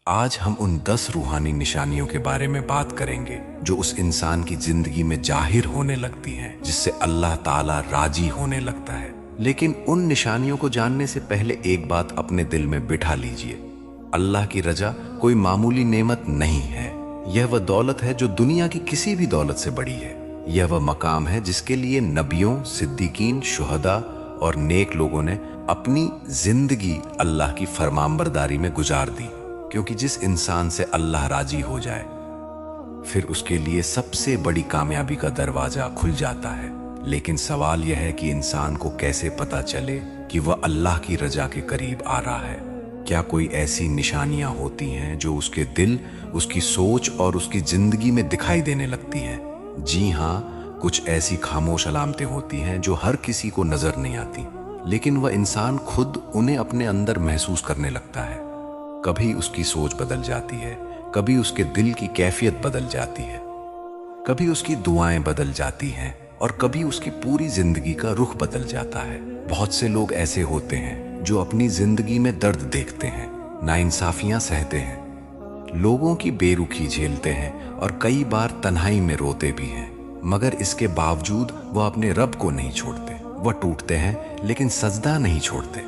آج ہم ان 10 روحانی نشانیوں کے بارے میں بات کریں گے جو اس انسان کی زندگی میں ظاہر ہونے لگتی ہیں جس سے اللہ تعالیٰ راضی ہونے لگتا ہے۔ لیکن ان نشانیوں کو جاننے سے پہلے ایک بات اپنے دل میں بٹھا لیجئے۔ اللہ کی رضا کوئی معمولی نعمت نہیں ہے۔ یہ وہ دولت ہے جو دنیا کی کسی بھی دولت سے بڑی ہے۔ یہ وہ مقام ہے جس کے لیے نبیوں، صدیقین، شہداء اور نیک لوگوں نے اپنی زندگی اللہ کی فرمانبرداری میں گزار دی، کیونکہ جس انسان سے اللہ راضی ہو جائے پھر اس کے لیے سب سے بڑی کامیابی کا دروازہ کھل جاتا ہے۔ لیکن سوال یہ ہے کہ انسان کو کیسے پتہ چلے کہ وہ اللہ کی رضا کے قریب آ رہا ہے؟ کیا کوئی ایسی نشانیاں ہوتی ہیں جو اس کے دل، اس کی سوچ اور اس کی زندگی میں دکھائی دینے لگتی ہیں؟ جی ہاں، کچھ ایسی خاموش علامتیں ہوتی ہیں جو ہر کسی کو نظر نہیں آتی، لیکن وہ انسان خود انہیں اپنے اندر محسوس کرنے لگتا ہے۔ کبھی اس کی سوچ بدل جاتی ہے، کبھی اس کے دل کی کیفیت بدل جاتی ہے، کبھی اس کی دعائیں بدل جاتی ہیں اور کبھی اس کی پوری زندگی کا رخ بدل جاتا ہے۔ بہت سے لوگ ایسے ہوتے ہیں جو اپنی زندگی میں درد دیکھتے ہیں، ناانصافیاں سہتے ہیں، لوگوں کی بے رخی جھیلتے ہیں اور کئی بار تنہائی میں روتے بھی ہیں، مگر اس کے باوجود وہ اپنے رب کو نہیں چھوڑتے۔ وہ ٹوٹتے ہیں لیکن سجدہ نہیں چھوڑتے،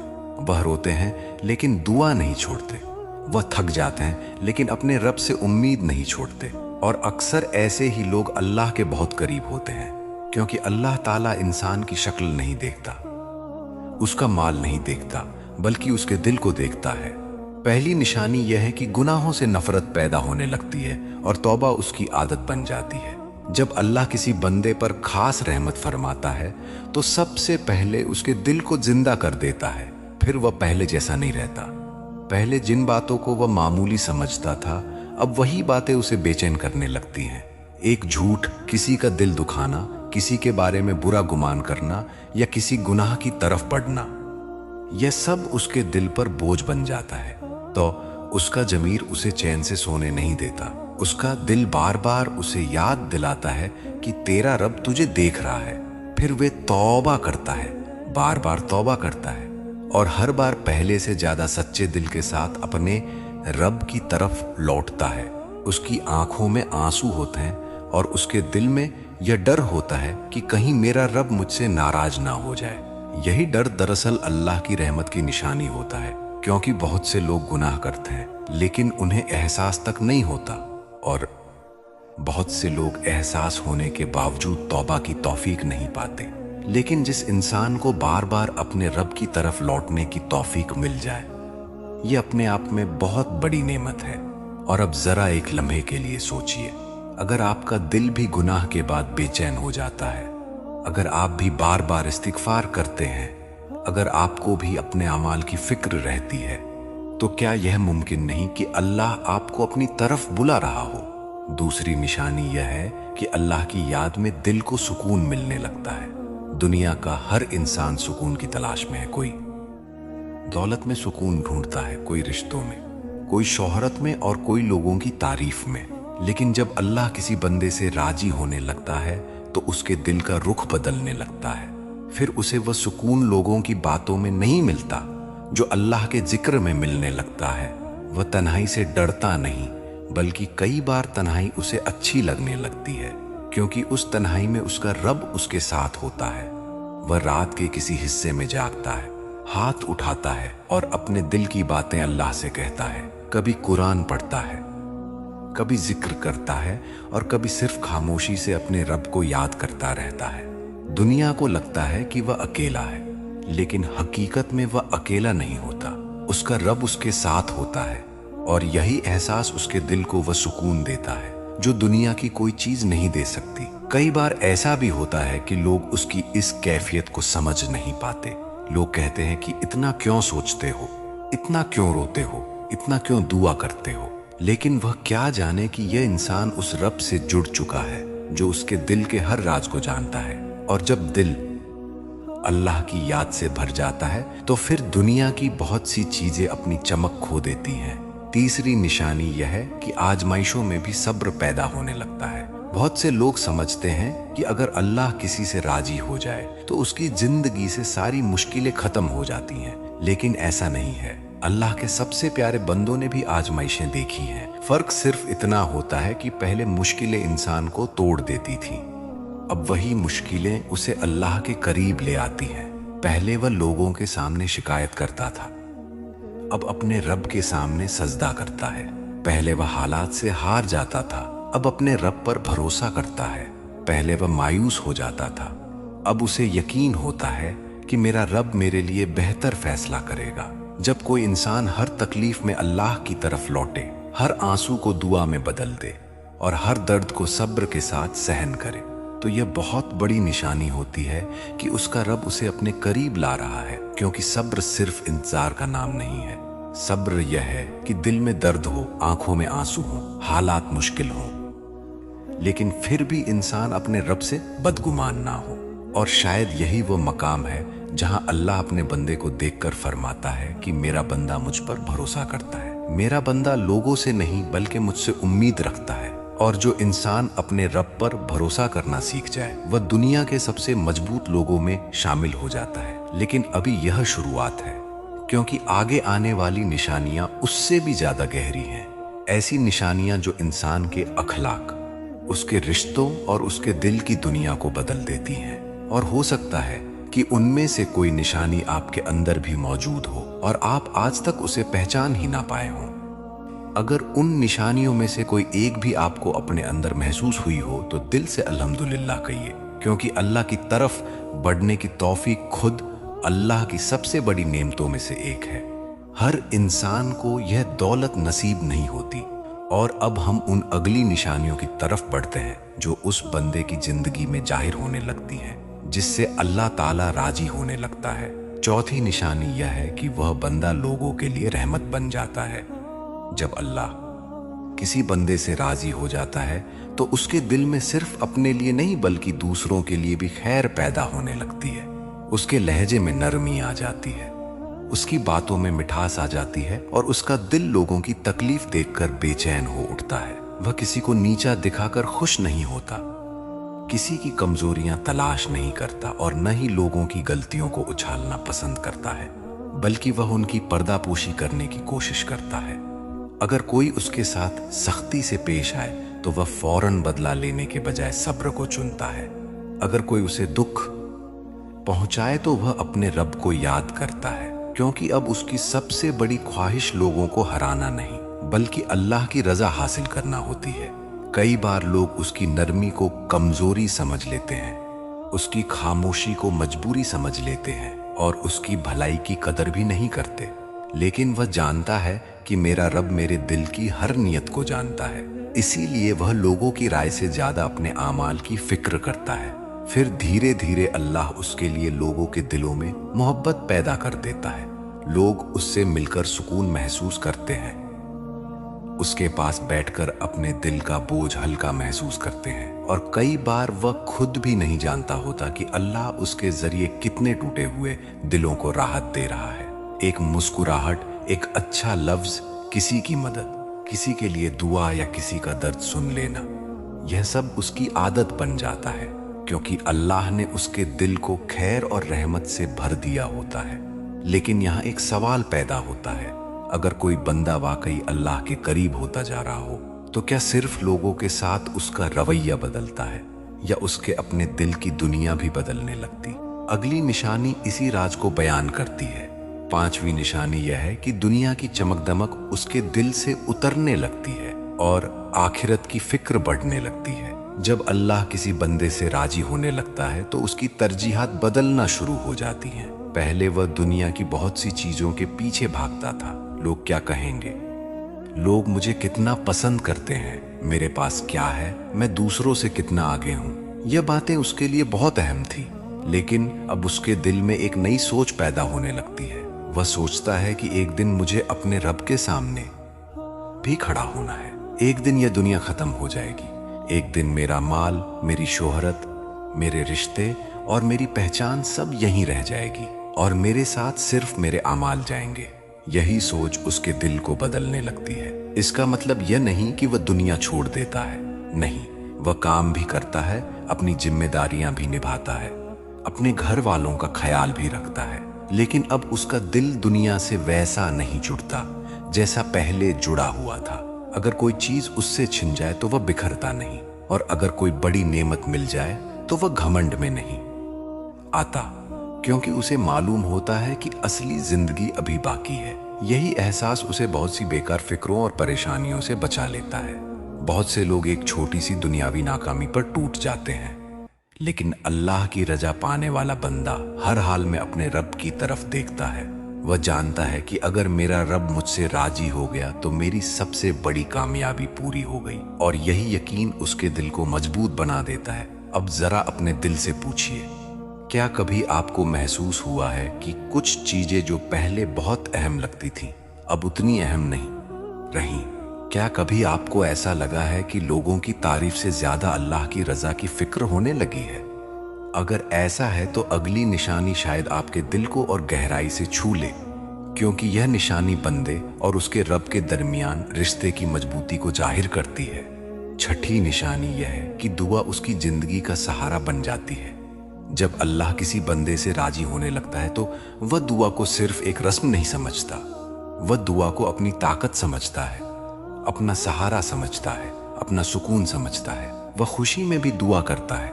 وہ روتے ہیں لیکن دعا نہیں چھوڑتے، وہ تھک جاتے ہیں لیکن اپنے رب سے امید نہیں چھوڑتے۔ اور اکثر ایسے ہی لوگ اللہ کے بہت قریب ہوتے ہیں، کیونکہ اللہ تعالیٰ انسان کی شکل نہیں دیکھتا، اس کا مال نہیں دیکھتا، بلکہ اس کے دل کو دیکھتا ہے۔ پہلی نشانی یہ ہے کہ گناہوں سے نفرت پیدا ہونے لگتی ہے اور توبہ اس کی عادت بن جاتی ہے۔ جب اللہ کسی بندے پر خاص رحمت فرماتا ہے تو سب سے پہلے اس کے دل کو زندہ کر دیتا ہے، پھر وہ پہلے جیسا نہیں رہتا۔ پہلے جن باتوں کو وہ معمولی سمجھتا تھا، اب وہی باتیں اسے بے چین کرنے لگتی ہیں۔ ایک جھوٹ، کسی کا دل دکھانا، کسی کے بارے میں برا گمان کرنا یا کسی گناہ کی طرف بڑھنا، یہ سب اس کے دل پر بوجھ بن جاتا ہے، تو اس کا ضمیر اسے چین سے سونے نہیں دیتا۔ اس کا دل بار بار اسے یاد دلاتا ہے کہ تیرا رب تجھے دیکھ رہا ہے۔ پھر وہ توبہ کرتا ہے، بار بار توبہ کرتا ہے اور ہر بار پہلے سے زیادہ سچے دل کے ساتھ اپنے رب کی طرف لوٹتا ہے۔ اس کی آنکھوں میں آنسو ہوتے ہیں اور اس کے دل میں یہ ڈر ہوتا ہے کہ کہیں میرا رب مجھ سے ناراض نہ ہو جائے۔ یہی ڈر دراصل اللہ کی رحمت کی نشانی ہوتا ہے، کیونکہ بہت سے لوگ گناہ کرتے ہیں لیکن انہیں احساس تک نہیں ہوتا، اور بہت سے لوگ احساس ہونے کے باوجود توبہ کی توفیق نہیں پاتے۔ لیکن جس انسان کو بار بار اپنے رب کی طرف لوٹنے کی توفیق مل جائے، یہ اپنے آپ میں بہت بڑی نعمت ہے۔ اور اب ذرا ایک لمحے کے لیے سوچئے، اگر آپ کا دل بھی گناہ کے بعد بے چین ہو جاتا ہے، اگر آپ بھی بار بار استغفار کرتے ہیں، اگر آپ کو بھی اپنے اعمال کی فکر رہتی ہے، تو کیا یہ ممکن نہیں کہ اللہ آپ کو اپنی طرف بلا رہا ہو؟ دوسری نشانی یہ ہے کہ اللہ کی یاد میں دل کو سکون ملنے لگتا ہے۔ دنیا کا ہر انسان سکون کی تلاش میں ہے، کوئی دولت میں سکون ڈھونڈتا ہے، کوئی رشتوں میں، کوئی شہرت میں اور کوئی لوگوں کی تعریف میں۔ لیکن جب اللہ کسی بندے سے راضی ہونے لگتا ہے تو اس کے دل کا رخ بدلنے لگتا ہے۔ پھر اسے وہ سکون لوگوں کی باتوں میں نہیں ملتا جو اللہ کے ذکر میں ملنے لگتا ہے۔ وہ تنہائی سے ڈرتا نہیں، بلکہ کئی بار تنہائی اسے اچھی لگنے لگتی ہے، کیونکہ اس تنہائی میں اس کا رب اس کے ساتھ ہوتا ہے۔ وہ رات کے کسی حصے میں جاگتا ہے، ہاتھ اٹھاتا ہے اور اپنے دل کی باتیں اللہ سے کہتا ہے۔ کبھی قرآن پڑھتا ہے، کبھی ذکر کرتا ہے اور کبھی صرف خاموشی سے اپنے رب کو یاد کرتا رہتا ہے۔ دنیا کو لگتا ہے کہ وہ اکیلا ہے، لیکن حقیقت میں وہ اکیلا نہیں ہوتا، اس کا رب اس کے ساتھ ہوتا ہے، اور یہی احساس اس کے دل کو وہ سکون دیتا ہے جو دنیا کی کوئی چیز نہیں دے سکتی۔ کئی بار ایسا بھی ہوتا ہے کہ لوگ اس کی اس کیفیت کو سمجھ نہیں پاتے۔ لوگ کہتے ہیں کہ اتنا کیوں سوچتے ہو، اتنا کیوں روتے ہو، اتنا کیوں دعا کرتے ہو، لیکن وہ کیا جانے کہ یہ انسان اس رب سے جڑ چکا ہے جو اس کے دل کے ہر راز کو جانتا ہے۔ اور جب دل اللہ کی یاد سے بھر جاتا ہے تو پھر دنیا کی بہت سی چیزیں اپنی چمک کھو دیتی ہیں۔ تیسری نشانی یہ ہے کہ آزمائشوں میں بھی صبر پیدا ہونے لگتا ہے۔ بہت سے لوگ سمجھتے ہیں کہ اگر اللہ کسی سے راضی ہو جائے تو اس کی زندگی سے ساری مشکلیں ختم ہو جاتی ہیں، لیکن ایسا نہیں ہے۔ अल्लाह के सबसे प्यारे बंदों ने भी आजमाइशें देखी हैं। फर्क सिर्फ इतना होता है कि पहले मुश्किलें इंसान को तोड़ देती थी, अब वही मुश्किलें उसे अल्लाह के करीब ले आती हैं। पहले वह लोगों के सामने शिकायत करता था, अब अपने रब के सामने सजदा करता है। पहले वह हालात से हार जाता था, अब अपने रब पर भरोसा करता है। पहले वह मायूस हो जाता था, अब उसे यकीन होता है कि मेरा रब मेरे लिए बेहतर फैसला करेगा। जब कोई इंसान हर तकलीफ में अल्लाह की तरफ लौटे, हर आंसू को दुआ में बदल दे और हर दर्द को सब्र के साथ सहन करे, तो यह बहुत बड़ी निशानी होती है कि उसका रब उसे अपने करीब ला रहा है। क्योंकि सब्र सिर्फ इंतजार का नाम नहीं है। सब्र यह है कि दिल में दर्द हो, आंखों में आंसू हो, हालात मुश्किल हो, लेकिन फिर भी इंसान अपने रब से बदगुमान ना हो। और शायद यही वो मकाम है जहां अल्लाह अपने बंदे को देखकर फरमाता है कि मेरा बंदा मुझ पर भरोसा करता है। मेरा बंदा लोगों से नहीं बल्कि मुझसे उम्मीद रखता है। और जो इंसान अपने रब पर भरोसा करना सीख जाए, वह दुनिया के सबसे मजबूत लोगों में शामिल हो जाता है। लेकिन अभी यह शुरुआत है, क्योंकि आगे आने वाली निशानियां उससे भी ज्यादा गहरी हैं। ऐसी निशानियां जो इंसान के अखलाक, उसके रिश्तों और उसके दिल की दुनिया को बदल देती हैं। और हो सकता है कि उनमें से कोई निशानी आपके अंदर भी मौजूद हो और आप आज तक उसे पहचान ही ना पाए हों। अगर उन निशानियों में से कोई एक भी आपको अपने अंदर महसूस हुई हो तो दिल से अल्हम्दुलिल्लाह कहिए, क्योंकि अल्लाह की तरफ बढ़ने की तौफीक खुद अल्लाह की सबसे बड़ी नेमतों में से एक है। हर इंसान को यह दौलत नसीब नहीं होती। और अब हम उन अगली निशानियों की तरफ बढ़ते हैं जो उस बंदे की जिंदगी में जाहिर होने लगती हैं, जिससे अल्लाह ताला राजी होने लगता है। चौथी निशानी यह है कि वह बंदा लोगों के लिए रहमत बन जाता है। जब अल्लाह किसी बंदे से राजी हो जाता है तो उसके दिल में सिर्फ अपने लिए नहीं बल्कि दूसरों के लिए भी खैर पैदा होने लगती है। उसके लहजे में नरमी आ जाती है, उसकी बातों में मिठास आ जाती है और उसका दिल लोगों की तकलीफ देखकर बेचैन हो उठता है। वह किसी को नीचा दिखाकर खुश नहीं होता, किसी की कमजोरियां तलाश नहीं करता और न ही लोगों की गलतियों को उछालना पसंद करता है, बल्कि वह उनकी पर्दापोशी करने की कोशिश करता है। अगर कोई उसके साथ सख्ती से पेश आए तो वह फौरन बदला लेने के बजाय सब्र को चुनता है। अगर कोई उसे दुख पहुंचाए तो वह अपने रब को याद करता है, क्योंकि अब उसकी सबसे बड़ी ख्वाहिश लोगों को हराना नहीं बल्कि अल्लाह की रजा हासिल करना होती है। कई बार लोग उसकी नरमी को कमजोरी समझ लेते हैं, उसकी खामोशी को मजबूरी समझ लेते हैं और उसकी भलाई की कदर भी नहीं करते। लेकिन वह जानता है कि मेरा रब मेरे दिल की हर नियत को जानता है, इसीलिए वह लोगों की राय से ज्यादा अपने आमाल की फिक्र करता है। फिर धीरे धीरे अल्लाह उसके लिए लोगों के दिलों में मोहब्बत पैदा कर देता है। लोग उससे मिलकर सुकून महसूस करते हैं, उसके पास बैठकर अपने दिल का बोझ हल्का महसूस करते हैं। और कई बार वह खुद भी नहीं जानता होता कि अल्लाह उसके जरिए कितने टूटे हुए दिलों को राहत दे रहा है। एक मुस्कुराहट, एक अच्छा लफ्ज, किसी की मदद, किसी के लिए दुआ या किसी का दर्द सुन लेना, यह सब उसकी आदत बन जाता है, क्योंकि अल्लाह ने उसके दिल को खैर और रहमत से भर दिया होता है। लेकिन यहाँ एक सवाल पैदा होता है, अगर कोई बंदा वाकई अल्लाह के करीब होता जा रहा हो तो क्या सिर्फ लोगों के साथ उसका रवैया बदलता है या उसके अपने दिल की दुनिया भी बदलने लगती? अगली निशानी इसी राज को बयान करती है। पांचवी निशानी यह है कि दुनिया की चमक दमक उसके दिल से उतरने लगती है और आखिरत की फिक्र बढ़ने लगती है। जब अल्लाह किसी बंदे से राजी होने लगता है तो उसकी तरजीहात बदलना शुरू हो जाती हैं। पहले वह दुनिया की बहुत सी चीजों के पीछे भागता था। लोग क्या कहेंगे, लोग मुझे कितना पसंद करते हैं, मेरे पास क्या है, मैं दूसरों से कितना आगे हूँ, यह बातें उसके लिए बहुत अहम थी। लेकिन अब उसके दिल में एक नई सोच पैदा होने लगती है। वह सोचता है कि एक दिन मुझे अपने रब के सामने भी खड़ा होना है। एक दिन यह दुनिया खत्म हो जाएगी, एक दिन मेरा माल, मेरी शोहरत, मेरे रिश्ते और मेरी पहचान सब यहीं रह जाएगी और मेरे साथ सिर्फ मेरे अमाल जाएंगे। यही सोच उसके दिल को बदलने लगती है। इसका मतलब यह नहीं कि वह दुनिया छोड़ देता है, नहीं, वह काम भी करता है, अपनी जिम्मेदारियां भी निभाता है, अपने घर वालों का ख्याल भी रखता है, लेकिन अब उसका दिल दुनिया से वैसा नहीं जुड़ता जैसा पहले जुड़ा हुआ था। अगर कोई चीज उससे छिन जाए तो वह बिखरता नहीं, और अगर कोई बड़ी नेमत मिल जाए तो वह घमंड में नहीं आता, क्योंकि उसे मालूम होता है कि असली जिंदगी अभी बाकी है। यही एहसास उसे बहुत सी बेकार फिक्रों और परेशानियों से बचा लेता है। बहुत से लोग एक छोटी सी दुनियावी नाकामी पर टूट जाते हैं, लेकिन अल्लाह की रजा पाने वाला बंदा हर हाल में अपने रब की तरफ देखता है। वह जानता है कि अगर मेरा रब मुझसे राजी हो गया तो मेरी सबसे बड़ी कामयाबी पूरी हो गई, और यही यकीन उसके दिल को मजबूत बना देता है। अब जरा अपने दिल से पूछिए, क्या कभी आपको महसूस हुआ है कि कुछ चीजें जो पहले बहुत अहम लगती थीं अब उतनी अहम नहीं रहीं? क्या कभी आपको ऐसा लगा है कि लोगों की तारीफ से ज्यादा अल्लाह की रजा की फिक्र होने लगी है? अगर ऐसा है तो अगली निशानी शायद आपके दिल को और गहराई से छू ले, क्योंकि यह निशानी बंदे और उसके रब के दरमियान रिश्ते की मजबूती को जाहिर करती है। छठी निशानी यह है कि दुआ उसकी जिंदगी का सहारा बन जाती है। जब अल्लाह किसी बंदे से राजी होने लगता है तो वह दुआ को सिर्फ एक रस्म नहीं समझता, वह दुआ को अपनी ताकत समझता है, अपना सहारा समझता है, अपना सुकून समझता है। वह खुशी में भी दुआ करता है,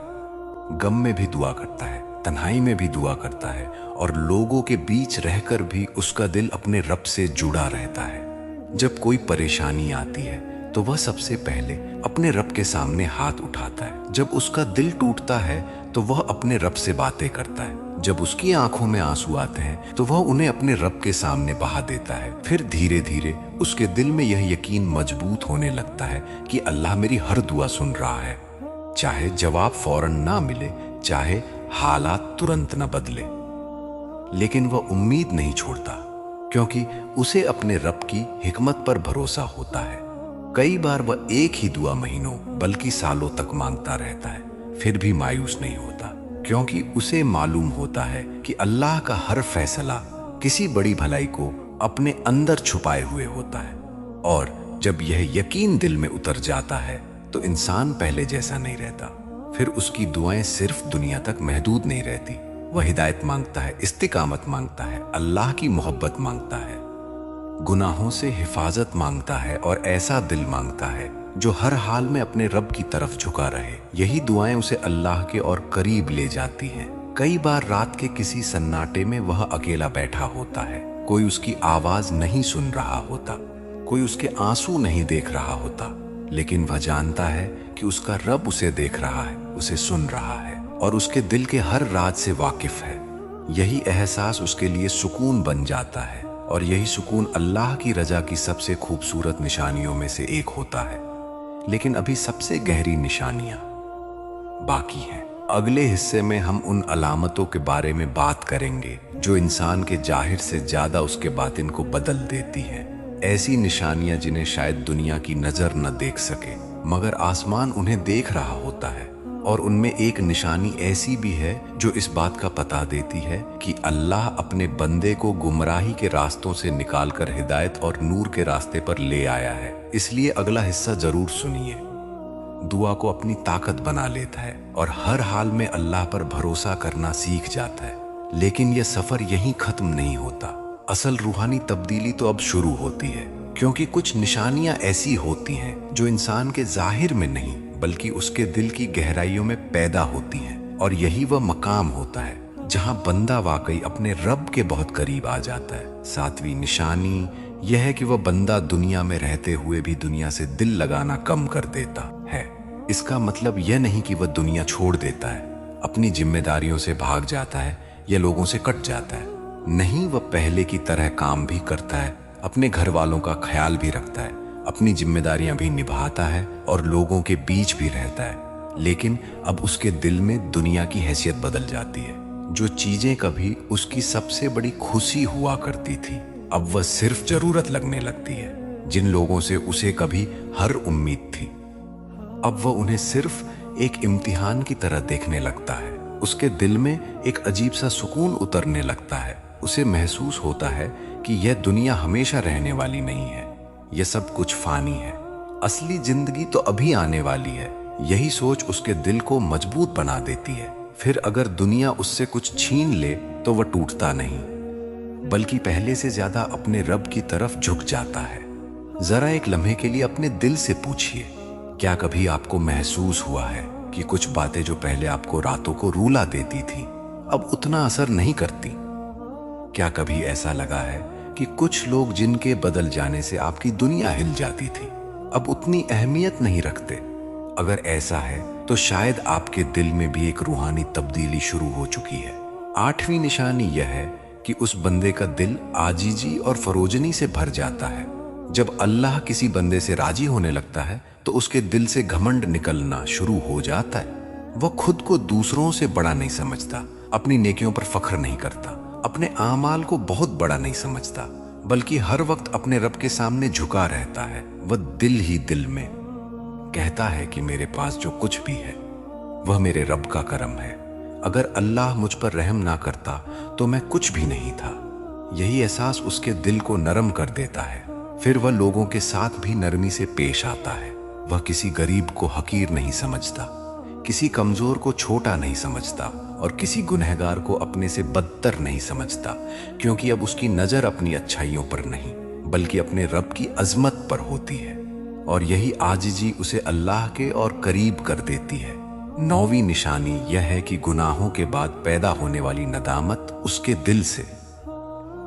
गम में भी दुआ करता है, तन्हाई में भी दुआ करता है, और लोगों के बीच रहकर भी उसका दिल अपने रब से जुड़ा रहता है। जब कोई परेशानी आती है तो वह सबसे पहले अपने रब के सामने हाथ उठाता है। जब उसका दिल टूटता है तो वह अपने रब से बातें करता है। जब उसकी आंखों में आंसू आते हैं तो वह उन्हें अपने रब के सामने बहा देता है। फिर धीरे धीरे उसके दिल में यह यकीन मजबूत होने लगता है कि अल्लाह मेरी हर दुआ सुन रहा है, चाहे जवाब फौरन ना मिले, चाहे हालात तुरंत न बदले। लेकिन वह उम्मीद नहीं छोड़ता, क्योंकि उसे अपने रब की हिकमत पर भरोसा होता है। कई बार वह एक ही दुआ महीनों बल्कि सालों तक मांगता रहता है, फिर भी मायूस नहीं होता, क्योंकि उसे मालूम होता है कि अल्लाह का हर फैसला किसी बड़ी भलाई को अपने अंदर छुपाए हुए होता है। और जब यह यकीन दिल में उतर जाता है तो इंसान पहले जैसा नहीं रहता। फिर उसकी दुआएं सिर्फ दुनिया तक महदूद नहीं रहती। वह हिदायत मांगता है, इस्तिकामत मांगता है, अल्लाह की मोहब्बत मांगता है, गुनाहों से हिफाजत मांगता है, और ऐसा दिल मांगता है जो हर हाल में अपने रब की तरफ झुका रहे। यही दुआएं उसे अल्लाह के और करीब ले जाती हैं। कई बार रात के किसी सन्नाटे में वह अकेला बैठा होता है, कोई उसकी आवाज नहीं सुन रहा होता, कोई उसके आंसू नहीं देख रहा होता, लेकिन वह जानता है कि उसका रब उसे देख रहा है, उसे सुन रहा है, और उसके दिल के हर राज से वाकिफ है। यही एहसास उसके लिए सुकून बन जाता है, और यही सुकून अल्लाह की रजा की सबसे खूबसूरत निशानियों में से एक होता है। लेकिन अभी सबसे गहरी निशानियां बाकी हैं। अगले हिस्से में हम उन अलामतों के बारे में बात करेंगे जो इंसान के जाहिर से ज्यादा उसके बातिन को बदल देती हैं। ऐसी निशानियां जिन्हें शायद दुनिया की नजर न देख सके, मगर आसमान उन्हें देख रहा होता है। और उनमें एक निशानी ऐसी भी है जो इस बात का पता देती है कि अल्लाह अपने बंदे को गुमराही के रास्तों से निकालकर हिदायत और नूर के रास्ते पर ले आया है। इसलिए अगला हिस्सा जरूर सुनिए। दुआ को अपनी ताकत बना लेता है और हर हाल में अल्लाह पर भरोसा करना सीख जाता है। लेकिन यह सफर यहीं खत्म नहीं होता। असल रूहानी तब्दीली तो अब शुरू होती है, क्योंकि कुछ निशानियां ऐसी होती हैं जो इंसान के जाहिर में नहीं बल्कि उसके दिल की गहराइयों में पैदा होती हैं। और यही वह मकाम होता है जहां बंदा वाकई अपने रब के बहुत करीब आ जाता है। सातवीं निशानी यह है कि वह बंदा दुनिया में रहते हुए भी दुनिया से दिल लगाना कम कर देता है। इसका मतलब यह नहीं कि वह दुनिया छोड़ देता है, अपनी जिम्मेदारियों से भाग जाता है या लोगों से कट जाता है। नहीं, वह पहले की तरह काम भी करता है, अपने घर वालों का ख्याल भी रखता है, अपनी जिम्मेदारियां भी निभाता है और लोगों के बीच भी रहता है। लेकिन अब उसके दिल में दुनिया की हैसियत बदल जाती है। जो चीजें कभी उसकी सबसे बड़ी खुशी हुआ करती थी, अब वह सिर्फ जरूरत लगने लगती है। जिन लोगों से उसे कभी हर उम्मीद थी, अब वह उन्हें सिर्फ एक इम्तिहान की तरह देखने लगता है। उसके दिल में एक अजीब सा सुकून उतरने लगता है। उसे महसूस होता है कि यह दुनिया हमेशा रहने वाली नहीं है, यह सब कुछ फानी है, असली जिंदगी तो अभी आने वाली है। यही सोच उसके दिल को मजबूत बना देती है। फिर अगर दुनिया उससे कुछ छीन ले तो वह टूटता नहीं, बल्कि पहले से ज्यादा अपने रब की तरफ झुक जाता है। जरा एक लम्हे के लिए अपने दिल से पूछिए, क्या कभी आपको महसूस हुआ है कि कुछ बातें जो पहले आपको रातों को रुला देती थी अब उतना असर नहीं करती? क्या कभी ऐसा लगा है कि कुछ लोग जिनके बदल जाने से आपकी दुनिया हिल जाती थी अब उतनी अहमियत नहीं रखते? अगर ऐसा है तो शायद आपके दिल में भी एक रूहानी तब्दीली शुरू हो चुकी है। 8वीं निशानी यह है कि उस बंदे का दिल आजीजी और फरोजनी से भर जाता है। जब अल्लाह किसी बंदे से राजी होने लगता है तो उसके दिल से घमंड निकलना शुरू हो जाता है। वह खुद को दूसरों से बड़ा नहीं समझता, अपनी नेकियों पर फख्र नहीं करता, अपने आमाल को बहुत बड़ा नहीं समझता, बल्कि हर वक्त अपने रब के सामने झुका रहता है। वह दिल ही दिल में कहता है कि मेरे पास जो कुछ भी है वह मेरे रब का करम है। अगर अल्लाह मुझ पर रहम ना करता तो मैं कुछ भी नहीं था। यही एहसास उसके दिल को नरम कर देता है। फिर वह लोगों के साथ भी नरमी से पेश आता है। वह किसी गरीब को हकीर नहीं समझता, किसी कमजोर को छोटा नहीं समझता और किसी गुनहगार को अपने से बदतर नहीं समझता, क्योंकि अब उसकी नजर अपनी अच्छाइयों पर नहीं बल्कि अपने रब की अजमत पर होती है। और यही आजिजी उसे अल्लाह के और करीब कर देती है। 9वीं निशानी यह है कि गुनाहों के बाद पैदा होने वाली नदामत उसके दिल से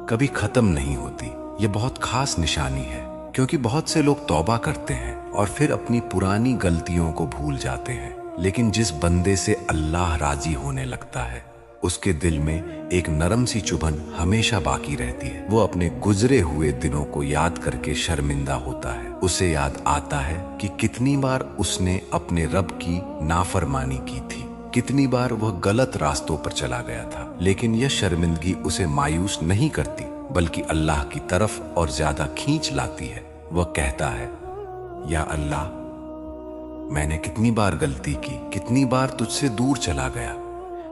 कभी खत्म नहीं होती। यह बहुत खास निशानी है, क्योंकि बहुत से लोग तौबा करते हैं और फिर अपनी पुरानी गलतियों को भूल जाते हैं, लेकिन जिस बंदे से अल्लाह राजी होने लगता है उसके दिल में एक नरम सी चुभन हमेशा बाकी रहती है। वो अपने गुजरे हुए दिनों को याद करके शर्मिंदा होता है। उसे याद आता है कि कितनी बार उसने अपने रब की नाफरमानी की थी, कितनी बार वह गलत रास्तों पर चला गया था। लेकिन यह शर्मिंदगी उसे मायूस नहीं करती बल्कि अल्लाह की तरफ और ज्यादा खींच लाती है। वह कहता है, या अल्लाह, मैंने कितनी बार गलती की, कितनी बार तुझसे दूर चला गया,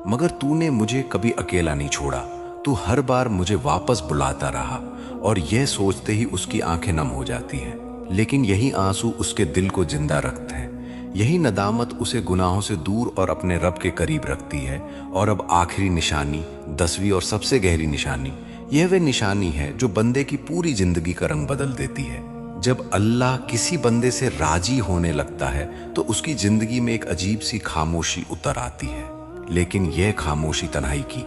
मगर तूने मुझे कभी अकेला नहीं छोड़ा। तू हर बार मुझे वापस बुलाता रहा। और यह सोचते ही उसकी आंखें नम हो जाती हैं। लेकिन यही आंसू उसके दिल को जिंदा रखते हैं। यही नदामत उसे गुनाहों से दूर और अपने रब के करीब रखती है। और अब आखिरी निशानी, 10वीं और सबसे गहरी निशानी, यह वह निशानी है जो बंदे की पूरी जिंदगी का रंग बदल देती है। जब अल्लाह किसी बंदे से राजी होने लगता है तो उसकी जिंदगी में एक अजीब सी खामोशी उतर आती है। लेकिन यह खामोशी तन्हाई की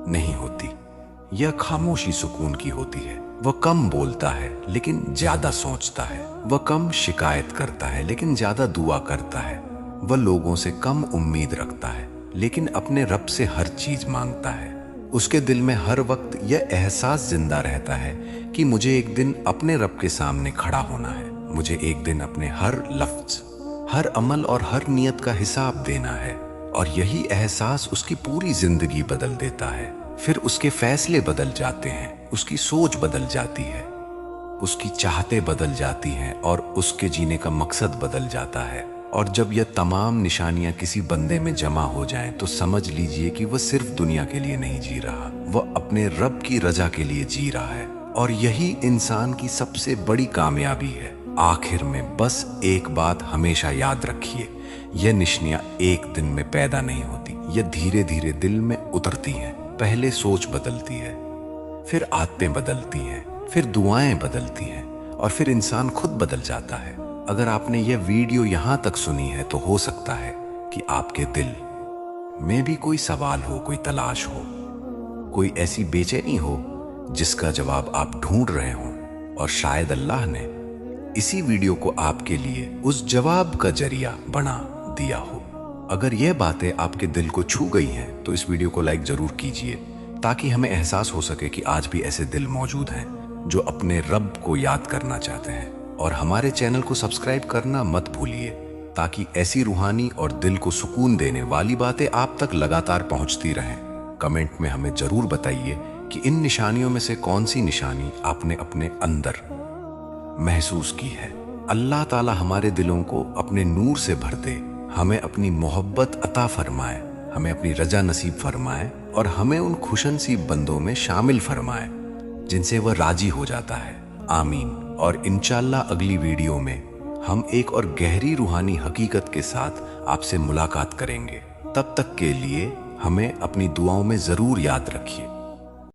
नहीं होती, यह खामोशी सुकून की होती है। वह कम बोलता है लेकिन ज्यादा सोचता है। वह कम शिकायत करता है लेकिन ज्यादा दुआ करता है। वह लोगों से कम उम्मीद रखता है लेकिन अपने रब से हर चीज मांगता है। उसके दिल में हर वक्त यह एहसास जिंदा रहता है कि मुझे एक दिन अपने रब के सामने खड़ा होना है। मुझे एक दिन अपने हर लफ्ज, हर अमल और हर नियत का हिसाब देना है। और यही एहसास उसकी पूरी जिंदगी बदल देता है। फिर उसके फैसले बदल जाते हैं, उसकी सोच बदल जाती है, उसकी चाहतें बदल जाती हैं और उसके जीने का मकसद बदल जाता है। और जब यह तमाम निशानियां किसी बंदे में जमा हो जाएं तो समझ लीजिए कि वह सिर्फ दुनिया के लिए नहीं जी रहा, वह अपने रब की रजा के लिए जी रहा है। और यही इंसान की सबसे बड़ी कामयाबी है। आखिर में बस एक बात हमेशा याद रखिए, यह निशानियां एक दिन में पैदा नहीं होती, यह धीरे धीरे दिल में उतरती हैं। पहले सोच बदलती है, फिर आदतें बदलती हैं, फिर दुआएं बदलती हैं और फिर इंसान खुद बदल जाता है। अगर आपने यह वीडियो यहाँ तक सुनी है तो हो सकता है कि आपके दिल में भी कोई सवाल हो, कोई तलाश हो, कोई ऐसी बेचैनी हो जिसका जवाब आप ढूंढ रहे हों। और शायद अल्लाह ने इसी वीडियो को आपके लिए उस जवाब का जरिया बना दिया हो। अगर यह बातें आपके दिल को छू गई हैं तो इस वीडियो को लाइक जरूर कीजिए, ताकि हमें एहसास हो सके कि आज भी ऐसे दिल मौजूद हैं जो अपने रब को याद करना चाहते हैं। और हमारे चैनल को सब्सक्राइब करना मत भूलिए, ताकि ऐसी रूहानी और दिल को सुकून देने वाली बातें आप तक लगातार पहुंचती रहें। कमेंट में हमें जरूर बताइए कि इन निशानियों में से कौन सी निशानी आपने अपने अंदर महसूस की है। अल्लाह ताला हमारे दिलों को अपने नूर से भर दे, हमें अपनी मोहब्बत अता फरमाए, हमें अपनी रजा नसीब फरमाए और हमें उन खुशनसीब बंदों में शामिल फरमाए जिनसे वह राजी हो जाता है। आमीन। और इंशाअल्लाह अगली वीडियो में हम एक और गहरी रूहानी हकीकत के साथ आपसे मुलाकात करेंगे। तब तक के लिए हमें अपनी दुआओं में जरूर याद रखिए।